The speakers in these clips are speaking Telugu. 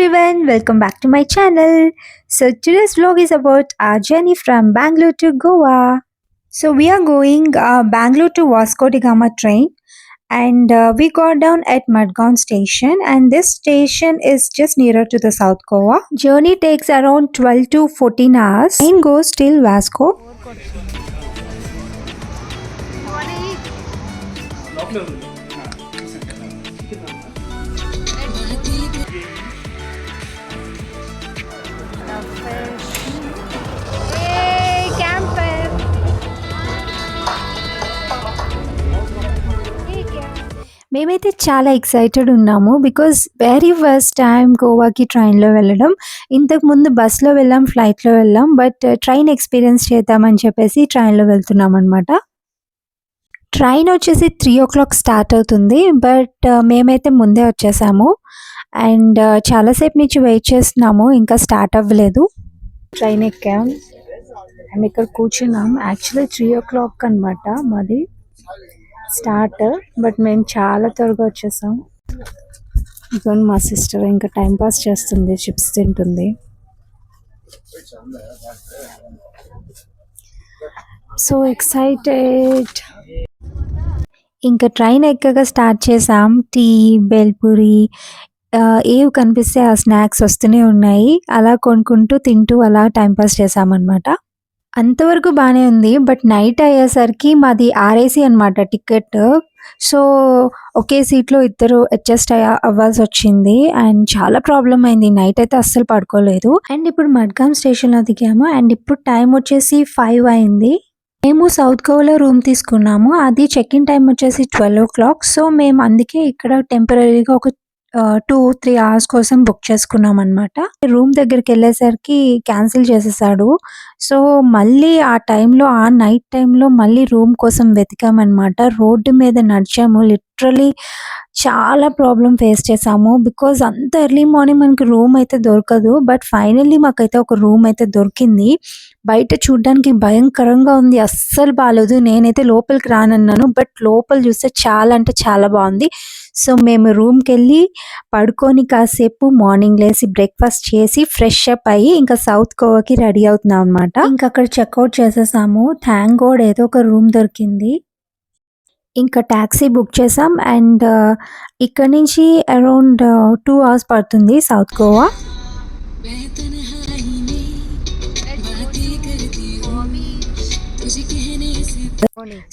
everyone, welcome back to my channel. So today's vlog is about our journey from Bangalore to Goa. So we are going Bangalore to Vasco da Gama train, and we got down at Madgaon station, and this station is just nearer to the South Goa. Journey takes around 12 to 14 hours. Train goes till Vasco. మేమైతే చాలా ఎక్సైటెడ్ ఉన్నాము బికాజ్ వెరీ ఫస్ట్ టైం గోవాకి ట్రైన్లో వెళ్ళడం. ఇంతకుముందు బస్లో వెళ్ళాం, ఫ్లైట్లో వెళ్ళాం, బట్ ట్రైన్ ఎక్స్పీరియన్స్ చేద్దామని చెప్పేసి ట్రైన్లో వెళ్తున్నాం అనమాట. ట్రైన్ వచ్చేసి 3 o'clock స్టార్ట్ అవుతుంది, బట్ మేమైతే ముందే వచ్చేసాము అండ్ చాలాసేపు నుంచి వెయిట్ చేస్తున్నాము, ఇంకా స్టార్ట్ అవ్వలేదు. ట్రైన్ ఎక్కాం అండ్ ఇక్కడ కూర్చున్నాం. యాక్చువల్లీ 3 o'clock అనమాట మాది స్టార్ట్, బట్ మేము చాలా త్వరగా వచ్చేసాం. ఇదిగోండి మా సిస్టర్ ఇంకా టైం పాస్ చేస్తుంది, చిప్స్ తింటుంది. So excited. ఇంకా ట్రైన్ ఎక్కగా స్టార్ట్ చేసాం. టీ, బేల్పూరి, ఏవి కనిపిస్తే ఆ స్నాక్స్ వస్తూనే ఉన్నాయి. అలా కొనుక్కుంటూ తింటూ అలా టైంపాస్ చేసామన్నమాట. అంతవరకు బాగానే ఉంది, బట్ నైట్ అయ్యేసరికి మాది ఆర్ఏసీ అనమాట టికెట్. సో ఒకే సీట్లో ఇద్దరు అడ్జస్ట్ అవ్వాల్సి వచ్చింది అండ్ చాలా ప్రాబ్లం అయింది. నైట్ అయితే అస్సలు పడుకోలేదు. అండ్ ఇప్పుడు మడ్గాం స్టేషన్లో దిగాము అండ్ ఇప్పుడు టైం వచ్చేసి 5 అయింది. మేము సౌత్ గోవాలో రూమ్ తీసుకున్నాము. అది చెక్ ఇన్ టైం వచ్చేసి 12 o'clock. సో మేము అందుకే ఇక్కడ టెంపరీగా ఒక 2-3 hours కోసం బుక్ చేసుకున్నాం అనమాట. రూమ్ దగ్గరికి వెళ్ళేసరికి క్యాన్సిల్ చేసేసాడు. సో మళ్ళీ ఆ టైంలో, ఆ నైట్ టైంలో మళ్ళీ రూమ్ కోసం వెతికామన్నమాట. రోడ్డు మీద నడిచాము, లిటరలీ చాలా ప్రాబ్లం ఫేస్ చేసాము బికాజ్ అంత ఎర్లీ మార్నింగ్ మనకి రూమ్ అయితే దొరకదు. బట్ ఫైనల్లీ మాకైతే ఒక రూమ్ అయితే దొరికింది. బయట చూడడానికి భయంకరంగా ఉంది, అస్సలు బాగాలేదు. నేనైతే లోపలికి రానన్నాను, బట్ లోపల చూస్తే చాలా అంటే చాలా బాగుంది. సో మేము రూమ్కి వెళ్ళి పడుకొని కాసేపు మార్నింగ్ లేసి బ్రేక్ఫాస్ట్ చేసి ఫ్రెష్ అప్ అయ్యి ఇంకా సౌత్ గోవాకి రెడీ అవుతున్నాం అనమాట. ఇంకా అక్కడ చెక్అవుట్ చేసేసాము. థ్యాంక్ గాడ్ ఏదో ఒక రూమ్ దొరికింది. ఇంకా ట్యాక్సీ బుక్ చేసాం అండ్ ఇక్కడ నుంచి అరౌండ్ 2 hours పడుతుంది సౌత్ గోవా.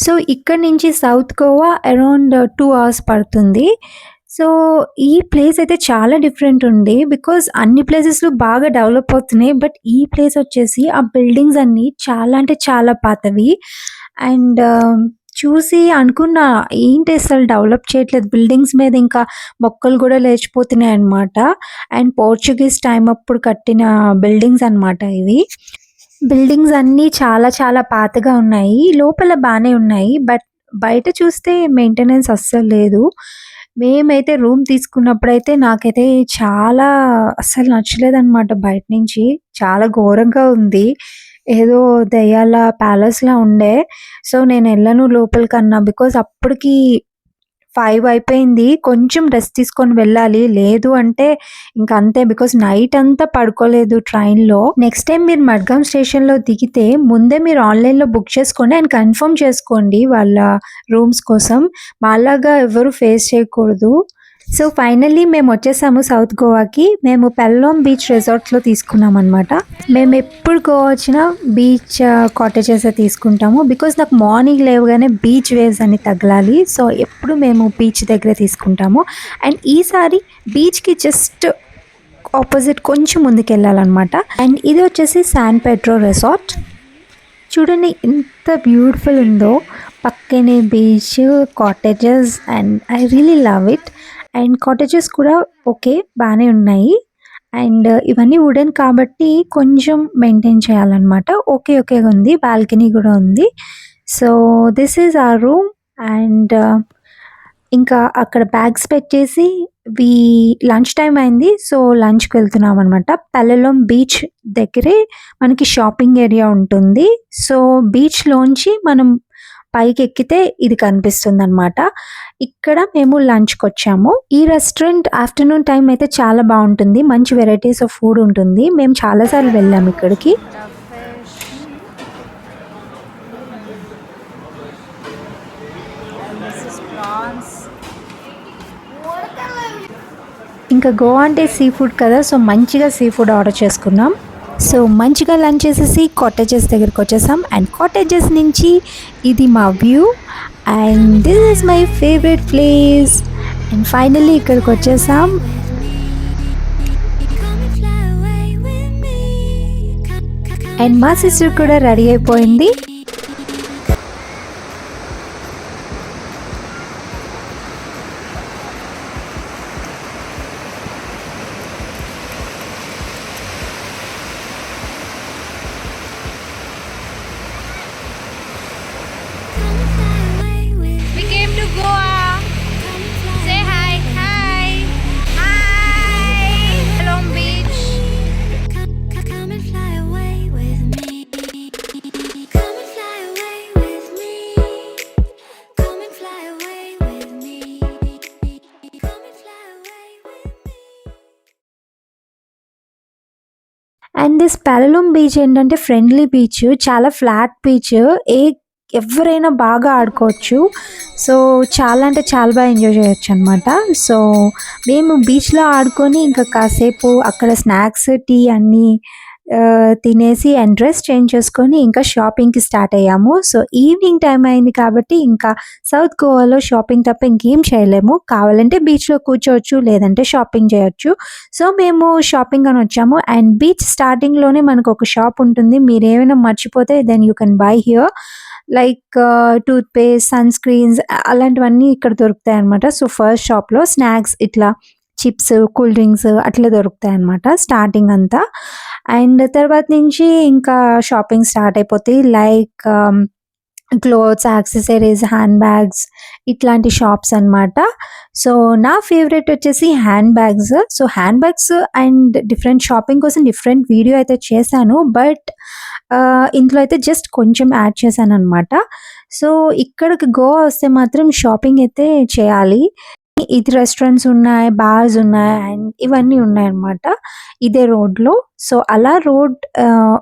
సో ఇక్కడ నుంచి సౌత్ గోవా అరౌండ్ 2 hours పడుతుంది. సో ఈ ప్లేస్ అయితే చాలా డిఫరెంట్ ఉంది బికాజ్ అన్ని ప్లేసెస్లో బాగా డెవలప్ అవుతున్నాయి, బట్ ఈ ప్లేస్ వచ్చేసి ఆ బిల్డింగ్స్ అన్నీ చాలా అంటే చాలా పాతవి. అండ్ చూసి అనుకున్నా ఏంటి అసలు డెవలప్ చేయట్లేదు, బిల్డింగ్స్ మీద ఇంకా మొక్కలు కూడా లేచిపోతున్నాయి అనమాట. అండ్ పోర్చుగీస్ టైం అప్పుడు కట్టిన బిల్డింగ్స్ అనమాట ఇవి. బిల్డింగ్స్ అన్నీ చాలా చాలా పాతగా ఉన్నాయి. లోపల బాగానే ఉన్నాయి, బట్ బయట చూస్తే మెయింటెనెన్స్ అస్సలు లేదు. మేమైతే రూమ్ తీసుకున్నప్పుడైతే నాకైతే చాలా అస్సలు నచ్చలేదన్నమాట. బయట నుంచి చాలా ఘోరంగా ఉంది, ఏదో దెయ్యాల ప్యాలెస్లా ఉండే. సో నేను వెళ్ళను లోపలికన్నా బికాజ్ అప్పటికి 5 అయిపోయింది. కొంచెం రెస్ట్ తీసుకొని వెళ్ళాలి, లేదు అంటే ఇంక అంతే బికాజ్ నైట్ అంతా పడుకోలేదు ట్రైన్లో. నెక్స్ట్ టైం మీరు మడ్గాం స్టేషన్లో దిగితే ముందే మీరు ఆన్లైన్లో బుక్ చేసుకోండి అండ్ కన్ఫర్మ్ చేసుకోండి వాళ్ళ రూమ్స్ కోసం. మాలాగా ఎవరు ఫేస్ చేయకూడదు. సో ఫైనల్లీ మేము వచ్చేసాము సౌత్ గోవాకి. మేము పెల్లాం బీచ్ రిసార్ట్స్లో తీసుకున్నాం అనమాట. మేము ఎప్పుడు గోవా వచ్చినా బీచ్ కాటేజెస్ తీసుకుంటాము బికాజ్ నాకు మార్నింగ్ లేవగానే బీచ్ వేవ్స్ అన్ని తగలాలి. సో ఎప్పుడు మేము బీచ్ దగ్గరే తీసుకుంటాము. అండ్ ఈసారి బీచ్కి జస్ట్ ఆపోజిట్ కొంచెం ముందుకు వెళ్ళాలన్నమాట. అండ్ ఇది వచ్చేసి శాన్ పెడ్రో రిసార్ట్. చూడండి ఎంత బ్యూటిఫుల్ ఉందో, పక్కనే beach, cottages and I really love it. And cottages కూడా ఓకే బాగానే ఉన్నాయి. అండ్ ఇవన్నీ వుడెన్ కాబట్టి కొంచెం మెయింటైన్ చేయాలన్నమాట. ఓకేగా ఉంది, బాల్కనీ కూడా ఉంది. So this is our room. And ఇంకా అక్కడ బ్యాగ్స్ పెట్టేసి వి లంచ్ టైం అయింది. సో లంచ్కి వెళ్తున్నాం అనమాట. పల్లెలం బీచ్ దగ్గరే మనకి షాపింగ్ ఏరియా ఉంటుంది. సో బీచ్లోంచి మనం పైకి ఎక్కితే ఇది కనిపిస్తుంది అనమాట. ఇక్కడ మేము లంచ్కి వచ్చాము. ఈ రెస్టారెంట్ ఆఫ్టర్నూన్ టైం అయితే చాలా బాగుంటుంది. మంచి వెరైటీస్ ఆఫ్ ఫుడ్ ఉంటుంది. మేము చాలాసార్లు వెళ్ళాము ఇక్కడికి. ఇంకా గోవా అంటే సీ ఫుడ్ కదా, సో మంచిగా సీ ఫుడ్ ఆర్డర్ చేసుకున్నాం. సో మంచిగా లంచ్ చేసేసి కాటేజెస్ దగ్గరికి వచ్చేసాం. అండ్ కాటేజెస్ నుంచి ఇది మా view. And this is my favourite place. And finally ఇక్కడికి వచ్చేసాం. అండ్ మా సిస్టర్ కూడా రెడీ అయిపోయింది. అండ్ దిస్ పాలలోం బీచ్ ఏంటంటే ఫ్రెండ్లీ బీచ్, చాలా ఫ్లాట్ బీచ్. ఎవరైనా బాగా ఆడుకోవచ్చు. సో చాలా అంటే చాలా బాగా ఎంజాయ్ చేయొచ్చు అనమాట. సో మేము బీచ్లో ఆడుకొని ఇంకా కాసేపు అక్కడ స్నాక్స్, టీ అన్నీ తినేసి అండ్ డ్రెస్ చేంజ్ చేసుకొని ఇంకా షాపింగ్కి స్టార్ట్ అయ్యాము. సో ఈవినింగ్ టైం అయింది కాబట్టి ఇంకా సౌత్ గోవాలో షాపింగ్ తప్ప ఇంకేం చేయలేము. కావాలంటే బీచ్లో కూర్చోవచ్చు, లేదంటే షాపింగ్ చేయొచ్చు. సో మేము షాపింగ్ అని వచ్చాము. అండ్ బీచ్ స్టార్టింగ్లోనే మనకు ఒక షాప్ ఉంటుంది. మీరు ఏమైనా మర్చిపోతే then you can buy here. Like toothpaste, sunscreens అలాంటివన్నీ ఇక్కడ దొరుకుతాయి అనమాట. సో ఫస్ట్ షాప్లో స్నాక్స్ ఇట్లా చిప్స్, కూల్ డ్రింక్స్ అట్లా దొరుకుతాయి అనమాట స్టార్టింగ్ అంతా. అండ్ తర్వాత నుంచి ఇంకా షాపింగ్ స్టార్ట్ అయిపోతాయి. Like clothes, accessories, handbags ఇట్లాంటి షాప్స్ అనమాట. సో నా ఫేవరెట్ వచ్చేసి handbags. So handbags and different shopping కోసం డిఫరెంట్ వీడియో అయితే చేశాను. బట్ ఇందులో అయితే జస్ట్ కొంచెం యాడ్ చేశాను అనమాట. సో ఇక్కడికి గోవా వస్తే మాత్రం షాపింగ్ అయితే చేయాలి. ఇది రెస్టారెంట్స్ ఉన్నాయి, బార్స్ ఉన్నాయి అండ్ ఇవన్నీ ఉన్నాయన్నమాట ఇదే రోడ్లో. సో అలా రోడ్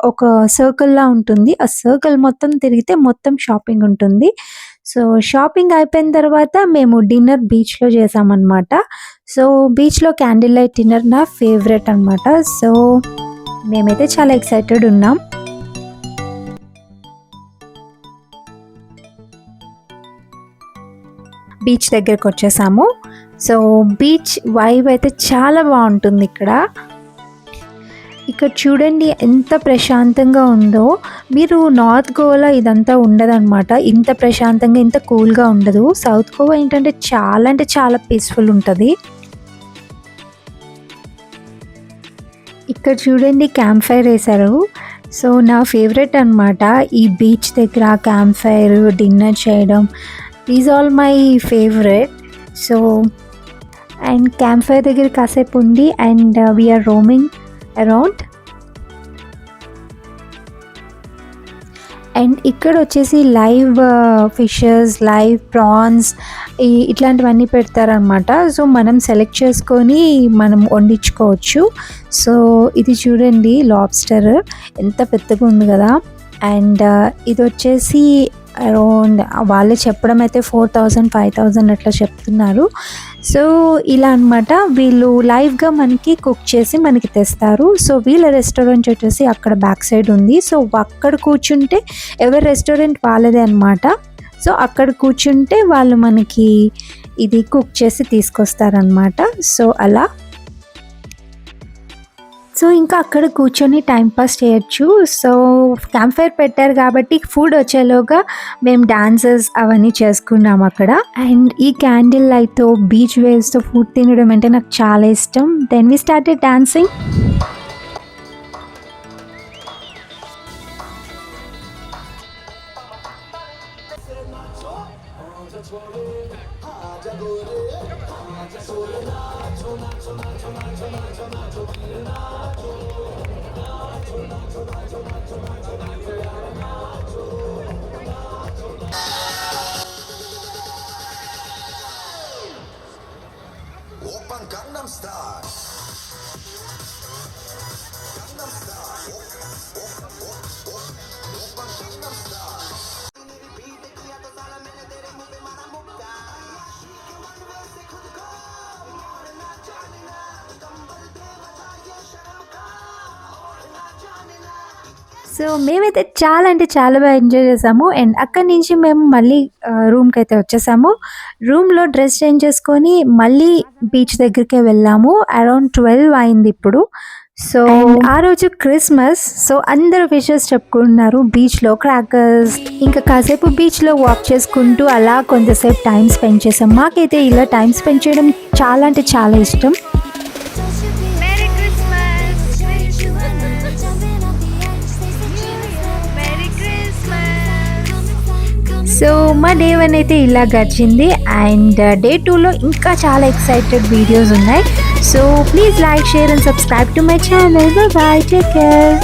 ఒక సర్కిల్లా ఉంటుంది. ఆ సర్కిల్ మొత్తం తిరిగితే మొత్తం షాపింగ్ ఉంటుంది. సో షాపింగ్ అయిపోయిన తర్వాత మేము డిన్నర్ బీచ్లో చేసామన్నమాట. సో బీచ్లో క్యాండిల్ లైట్ డిన్నర్ నా ఫేవరెట్ అనమాట. సో మేమైతే చాలా ఎక్సైటెడ్ ఉన్నాం. బీచ్ దగ్గరకు వచ్చేసాము. సో బీచ్ వైబ్ అయితే చాలా బాగుంటుంది ఇక్కడ. ఇక్కడ చూడండి ఎంత ప్రశాంతంగా ఉందో. మీరు నార్త్ గోవాలో ఇదంతా ఉండదన్నమాట. ఇంత ప్రశాంతంగా, ఇంత కూల్గా ఉండదు. సౌత్ గోవా ఏంటంటే చాలా పీస్ఫుల్ ఉంటుంది. ఇక్కడ చూడండి క్యాంప్ ఫైర్ వేశారు. సో నా ఫేవరెట్ అనమాట ఈ బీచ్ దగ్గర క్యాంప్ ఫైర్, డిన్నర్ చేయడం. These all my favourite. So and campfire దగ్గర కాసేపు ఉండి and we're roaming around. And ఇక్కడ వచ్చేసి లైవ్ ఫిషెస్, లైవ్ ప్రాన్స్ ఇట్లాంటివన్నీ పెడతారనమాట. సో మనం సెలెక్ట్ చేసుకొని మనం వండించుకోవచ్చు. సో ఇది చూడండి లాబ్స్టర్ ఎంత పెద్దగా ఉంది కదా. అండ్ ఇది వచ్చేసి అరౌండ్ వాళ్ళు చెప్పడం అయితే 4,000 5,000 అట్లా చెప్తున్నారు. సో ఇలా అనమాట. వీళ్ళు లైవ్గా మనకి కుక్ చేసి మనకి తెస్తారు. సో వీళ్ళ రెస్టారెంట్ వచ్చేసి అక్కడ బ్యాక్ సైడ్ ఉంది. సో అక్కడ కూర్చుంటే ఎవరి రెస్టారెంట్ వాళ్ళదే అనమాట. సో అక్కడ కూర్చుంటే వాళ్ళు మనకి ఇది కుక్ చేసి తీసుకొస్తారనమాట. సో అలా సో ఇంకా అక్కడ కూర్చొని టైంపాస్ చేయొచ్చు. సో క్యాంప్ ఫైర్ పెట్టారు కాబట్టి ఫుడ్ వచ్చేలోగా మేము డాన్సెస్ అవన్నీ చేసుకున్నాం అక్కడ. అండ్ ఈ క్యాండిల్ లైట్తో బీచ్ వేవ్స్తో ఫుడ్ తినడం అంటే నాకు చాలా ఇష్టం. Then we started dancing. Open Gangnam Style. Gangnam Style. Open Gangnam Style. So మేమైతే చాలా అంటే చాలా బాగా ఎంజాయ్ చేసాము. అండ్ అక్కడి నుంచి మేము మళ్ళీ రూమ్‌కి అయితే వచ్చేసాము. రూమ్‌లో డ్రెస్ చేంజ్ చేసుకొని మళ్ళీ బీచ్ దగ్గరికే వెళ్ళాము. అరౌండ్ 12 అయింది ఇప్పుడు. సో ఆ రోజు క్రిస్మస్. సో అందరూ విషెస్ చెప్పుకుంటున్నారు బీచ్‌లో. క్రాకర్స్ ఇంకా కాసేపు బీచ్‌లో వాక్ చేసుకుంటూ అలా కొంతసేపు టైం స్పెండ్ చేసాం. మాకైతే ఇలా టైం స్పెండ్ చేయడం చాలా అంటే చాలా ఇష్టం. Merry Christmas! Merry Christmas! So మా డే 1 అయితే ఇలా గడిచింది. అండ్ డే 2లో ఇంకా చాలా ఎక్సైటెడ్ వీడియోస్ ఉన్నాయి. So please like, share and subscribe to my channel. By by, take care.